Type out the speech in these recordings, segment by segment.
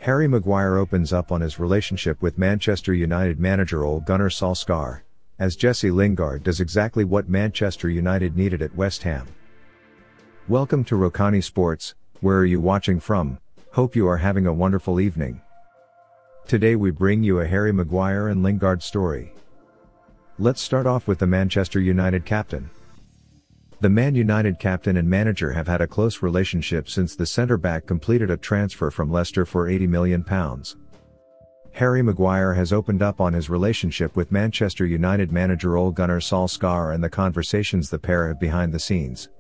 Harry Maguire opens up on his relationship with Manchester United manager Ole Gunnar Solskjaer, as Jesse Lingard does exactly what Manchester United needed at West Ham. Welcome to Rokani Sports. Where are you watching from? Hope you are having a wonderful evening. Today we bring you a Harry Maguire and Lingard story. Let's start off with the Manchester United captain. The Man United captain and manager have had a close relationship since the centre-back completed a transfer from Leicester for £80 million. Harry Maguire has opened up on his relationship with Manchester United manager Ole Gunnar Solskjaer and the conversations the pair have behind the scenes.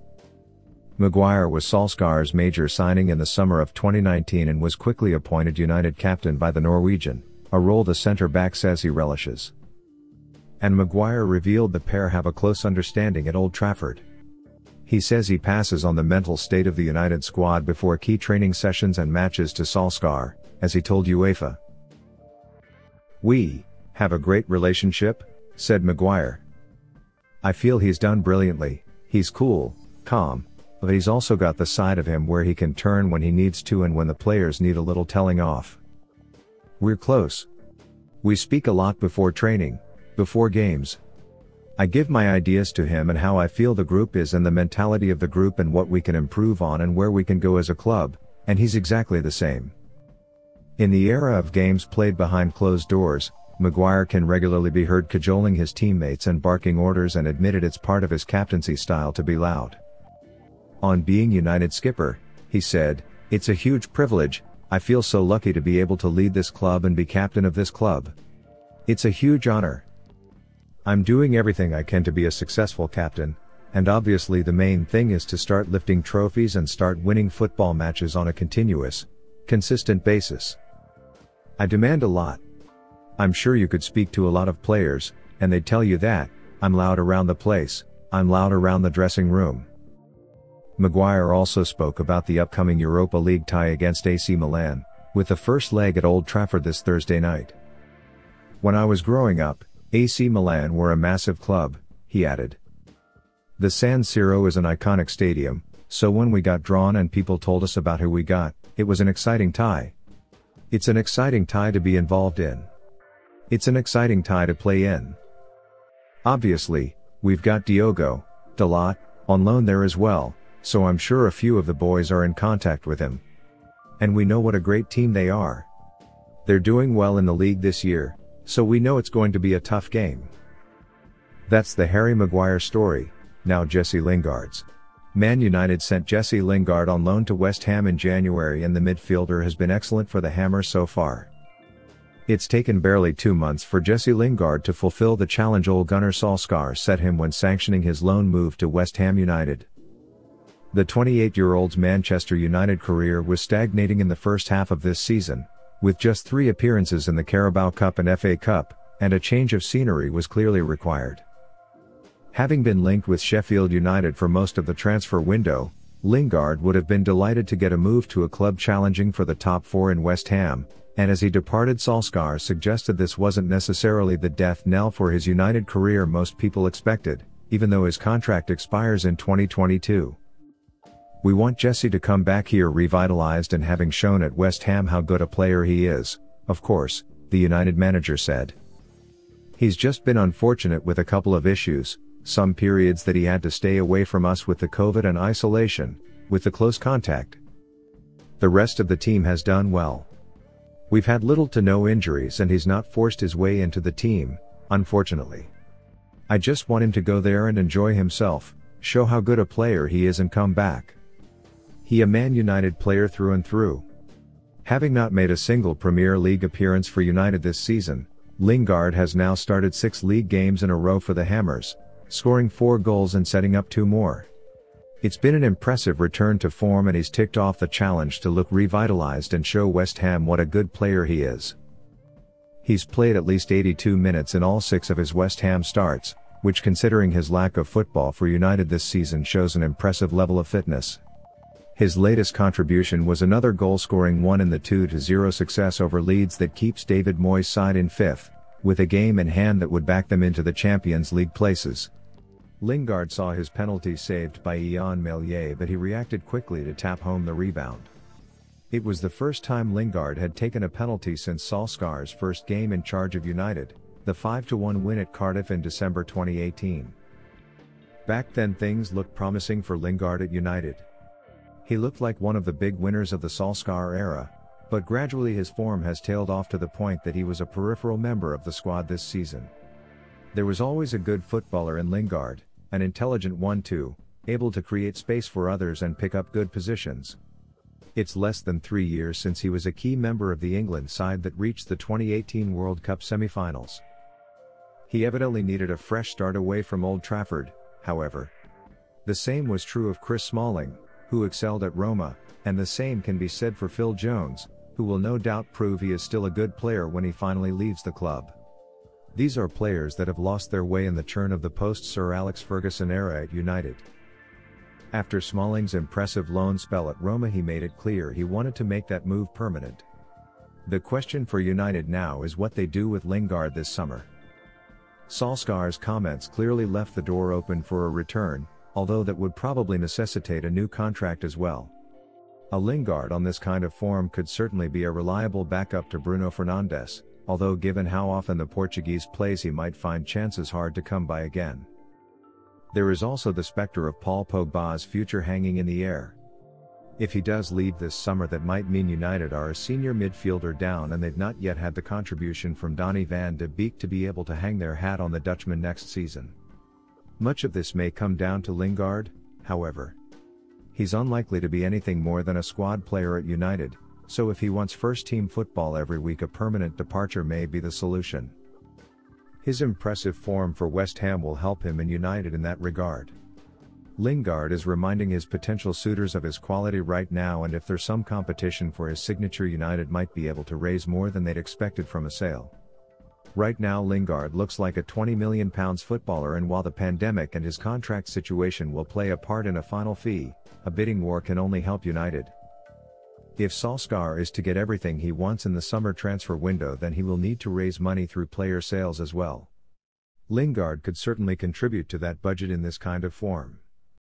Maguire was Solskjaer's major signing in the summer of 2019 and was quickly appointed United captain by the Norwegian, a role the centre-back says he relishes. And Maguire revealed the pair have a close understanding at Old Trafford. He says he passes on the mental state of the United squad before key training sessions and matches to Solskjaer, as he told UEFA. "We have a great relationship," said Maguire. "I feel he's done brilliantly. He's cool, calm, but he's also got the side of him where he can turn when he needs to and when the players need a little telling off. We're close. We speak a lot before training, before games. I give my ideas to him and how I feel the group is and the mentality of the group and what we can improve on and where we can go as a club, and he's exactly the same." In the era of games played behind closed doors, Maguire can regularly be heard cajoling his teammates and barking orders and admitted it's part of his captaincy style to be loud. On being United skipper, he said, "It's a huge privilege. I feel so lucky to be able to lead this club and be captain of this club. It's a huge honor. I'm doing everything I can to be a successful captain, and obviously the main thing is to start lifting trophies and start winning football matches on a continuous, consistent basis. I demand a lot. I'm sure you could speak to a lot of players, and they'd tell you that, I'm loud around the place, I'm loud around the dressing room." Maguire also spoke about the upcoming Europa League tie against AC Milan, with the first leg at Old Trafford this Thursday night. "When I was growing up, AC Milan were a massive club," he added. "The San Siro is an iconic stadium, so when we got drawn and people told us about who we got, it was an exciting tie. It's an exciting tie to be involved in. It's an exciting tie to play in. Obviously, we've got Diogo Dalot on loan there as well, so I'm sure a few of the boys are in contact with him. And we know what a great team they are. They're doing well in the league this year, so we know it's going to be a tough game." That's the Harry Maguire story. Now Jesse Lingard's. Man United sent Jesse Lingard on loan to West Ham in January and the midfielder has been excellent for the Hammers so far. It's taken barely 2 months for Jesse Lingard to fulfill the challenge Ole Gunnar Solskjaer set him when sanctioning his loan move to West Ham United. The 28-year-old's Manchester United career was stagnating in the first half of this season, with just 3 appearances in the Carabao Cup and FA Cup, and a change of scenery was clearly required. Having been linked with Sheffield United for most of the transfer window, Lingard would have been delighted to get a move to a club challenging for the top 4 in West Ham, and as he departed Solskjaer suggested this wasn't necessarily the death knell for his United career most people expected, even though his contract expires in 2022. "We want Jesse to come back here revitalized and having shown at West Ham how good a player he is, of course," the United manager said. "He's just been unfortunate with a couple of issues, some periods that he had to stay away from us with the COVID and isolation, with the close contact. The rest of the team has done well. We've had little to no injuries and he's not forced his way into the team, unfortunately. I just want him to go there and enjoy himself, show how good a player he is and come back. He a Man United player through and through." Having not made a single Premier League appearance for United this season, Lingard has now started 6 league games in a row for the Hammers, scoring 4 goals and setting up 2 more. It's been an impressive return to form and he's ticked off the challenge to look revitalized and show West Ham what a good player he is. He's played at least 82 minutes in all 6 of his West Ham starts, which considering his lack of football for United this season shows an impressive level of fitness. His latest contribution was another goal-scoring one in the 2-0 success over Leeds that keeps David Moyes' side in 5th, with a game in hand that would back them into the Champions League places. Lingard saw his penalty saved by Ian Meslier but he reacted quickly to tap home the rebound. It was the first time Lingard had taken a penalty since Solskjaer's first game in charge of United, the 5-1 win at Cardiff in December 2018. Back then things looked promising for Lingard at United. He looked like one of the big winners of the Solskjaer era, but gradually his form has tailed off to the point that he was a peripheral member of the squad this season. There was always a good footballer in Lingard, an intelligent one too, able to create space for others and pick up good positions. It's less than 3 years since he was a key member of the England side that reached the 2018 World Cup semi-finals. He evidently needed a fresh start away from Old Trafford, however. The same was true of Chris Smalling, who excelled at Roma, and the same can be said for Phil Jones, who will no doubt prove he is still a good player when he finally leaves the club. These are players that have lost their way in the churn of the post-Sir Alex Ferguson era at United. After Smalling's impressive loan spell at Roma, he made it clear he wanted to make that move permanent. The question for United now is what they do with Lingard this summer. Solskjaer's comments clearly left the door open for a return, although that would probably necessitate a new contract as well. A Lingard on this kind of form could certainly be a reliable backup to Bruno Fernandes, although given how often the Portuguese plays he might find chances hard to come by again. There is also the spectre of Paul Pogba's future hanging in the air. If he does leave this summer, that might mean United are a senior midfielder down and they've not yet had the contribution from Donny van de Beek to be able to hang their hat on the Dutchman next season. Much of this may come down to Lingard, however. He's unlikely to be anything more than a squad player at United, so if he wants first-team football every week, a permanent departure may be the solution. His impressive form for West Ham will help him in United in that regard. Lingard is reminding his potential suitors of his quality right now, and if there's some competition for his signature, United might be able to raise more than they'd expected from a sale. Right now Lingard looks like a £20 million footballer, and while the pandemic and his contract situation will play a part in a final fee, a bidding war can only help United. If Solskjaer is to get everything he wants in the summer transfer window, then he will need to raise money through player sales as well. Lingard could certainly contribute to that budget in this kind of form.